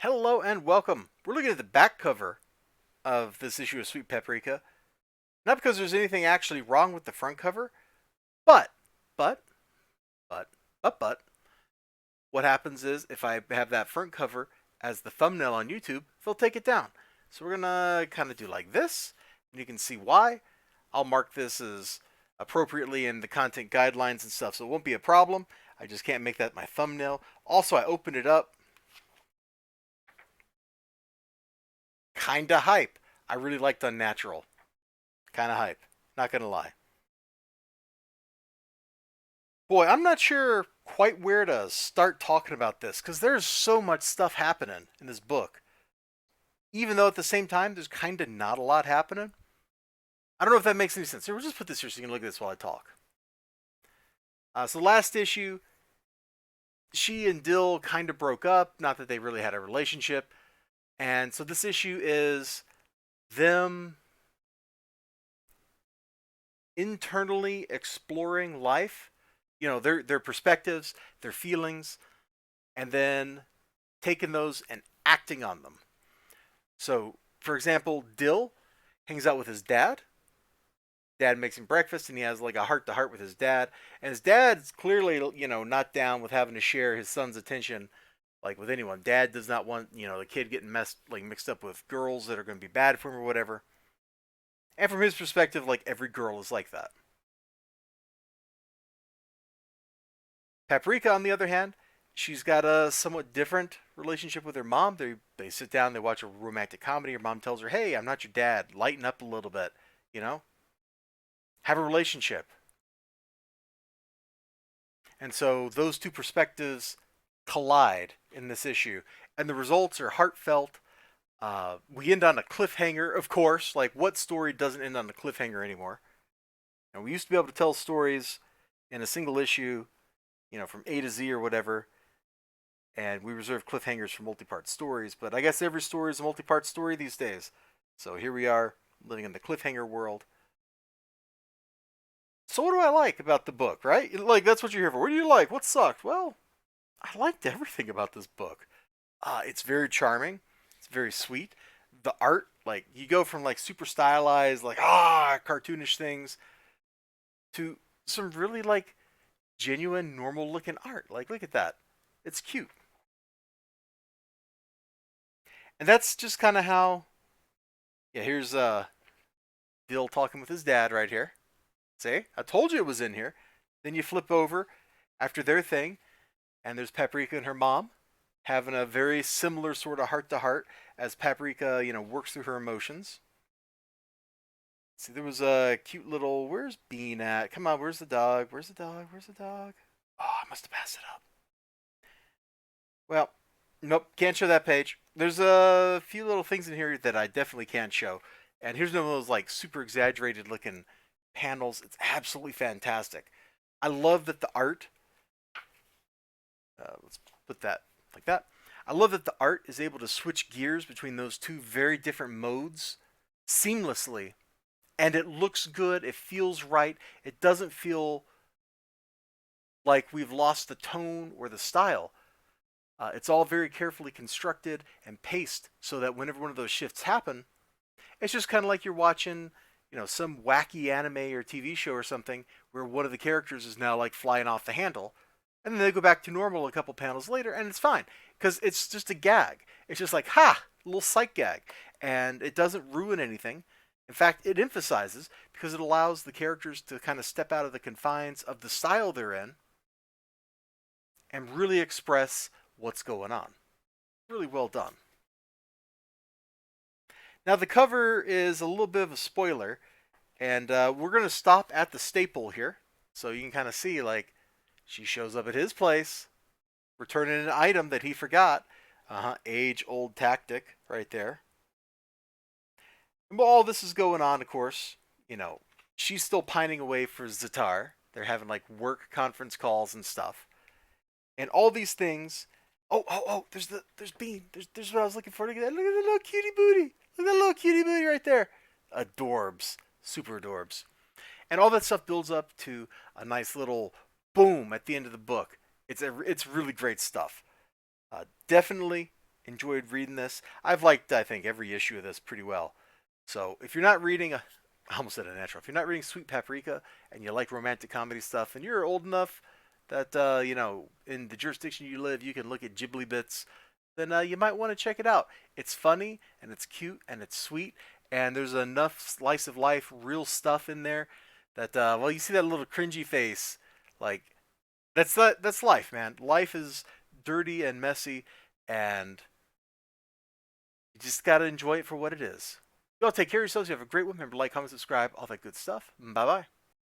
Hello and welcome. We're looking at the back cover of this issue of Sweet Paprika. Not because there's anything actually wrong with the front cover, but, but, but, but, what happens is if I have that front cover as the thumbnail on YouTube, they'll take it down. So we're gonna kind of do like this, and you can see why. I'll mark this as appropriately in the content guidelines and stuff, so it won't be a problem. I just can't make that my thumbnail. Also, I opened it up. Kinda hype. I really liked Unnatural. Kinda hype. Not gonna lie. Boy, I'm not sure quite where to start talking about this because there's so much stuff happening in this book. Even though at the same time, there's kind of not a lot happening. I don't know if that makes any sense. Here, we'll just put this here so you can look at this while I talk. So last issue, she and Dill kind of broke up. Not that they really had a relationship. And so this issue is them internally exploring life, their perspectives, their feelings, and then taking those and acting on them. So, for example, Dill hangs out with his dad. Dad makes him breakfast, and he has like a heart to heart with his dad. And his dad's clearly, not down with having to share his son's attention like with anyone. Dad does not want, the kid getting mixed up with girls that are going to be bad for him or whatever. And from his perspective, like every girl is like that. Paprika, on the other hand, she's got a somewhat different relationship with her mom. They sit down, they watch a romantic comedy. Her mom tells her, "Hey, I'm not your dad. Lighten up a little bit. You know, have a relationship." And so those two perspectives collide in this issue, and the results are heartfelt. We end on a cliffhanger, of course. Like, what story doesn't end on a cliffhanger anymore? And we used to be able to tell stories in a single issue, from A to Z or whatever, and we reserve cliffhangers for multi-part stories. But I guess every story is a multi-part story these days. So here we are, living in the cliffhanger world. So what do I like about the book, right? Like, that's what you're here for. What do you like? What sucked? Well, I liked everything about this book. It's very charming. It's very sweet. The art, like, you go from like super stylized, like cartoonish things to some really like genuine, normal looking art. Like, look at that. It's cute. And that's just kind of how. Yeah, here's Dill talking with his dad right here. See, I told you it was in here. Then you flip over after their thing, and there's Paprika and her mom having a very similar sort of heart to heart as Paprika, works through her emotions. See, there was a cute little. Where's Bean at? Come on, where's the dog? Where's the dog? Where's the dog? Oh, I must have passed it up. Well, nope, can't show that page. There's a few little things in here that I definitely can show. And here's one of those like super exaggerated looking panels. It's absolutely fantastic. I love that the art. Let's put that like that. I love that the art is able to switch gears between those two very different modes seamlessly, and it looks good. It feels right. It doesn't feel like we've lost the tone or the style. It's all very carefully constructed and paced so that whenever one of those shifts happen, it's just kind of like you're watching, some wacky anime or TV show or something where one of the characters is now like flying off the handle, and then they go back to normal a couple panels later, and it's fine because it's just a gag. It's just like a little sight gag, and it doesn't ruin anything. In fact, it emphasizes because it allows the characters to kind of step out of the confines of the style they're in and really express what's going on. Really well done. Now, the cover is a little bit of a spoiler, and we're going to stop at the staple here. So you can kind of see, like, she shows up at his place, returning an item that he forgot. Age old tactic right there. And while all this is going on, of course, she's still pining away for Zatar. They're having like work conference calls and stuff. And all these things. Oh! There's Bean. There's what I was looking for. Look at that! Look at the little cutie booty. Look at that little cutie booty right there. Adorbs, super adorbs, and all that stuff builds up to a nice little boom at the end of the book. It's really great stuff. Definitely Enjoyed reading this. I've liked, I think, every issue of this pretty well. So if you're not reading, I almost said a natural. If you're not reading Sweet Paprika and you like romantic comedy stuff, and you're old enough that in the jurisdiction you live, you can look at Ghibli bits, then you might want to check it out. It's funny and it's cute and it's sweet, and there's enough slice of life, real stuff in there that well, you see that little cringy face, like that's life, man. Life is dirty and messy, and you just gotta enjoy it for what it is. Y'all take care of yourselves. You have a great one. Remember, like, comment, subscribe, all that good stuff. Bye bye.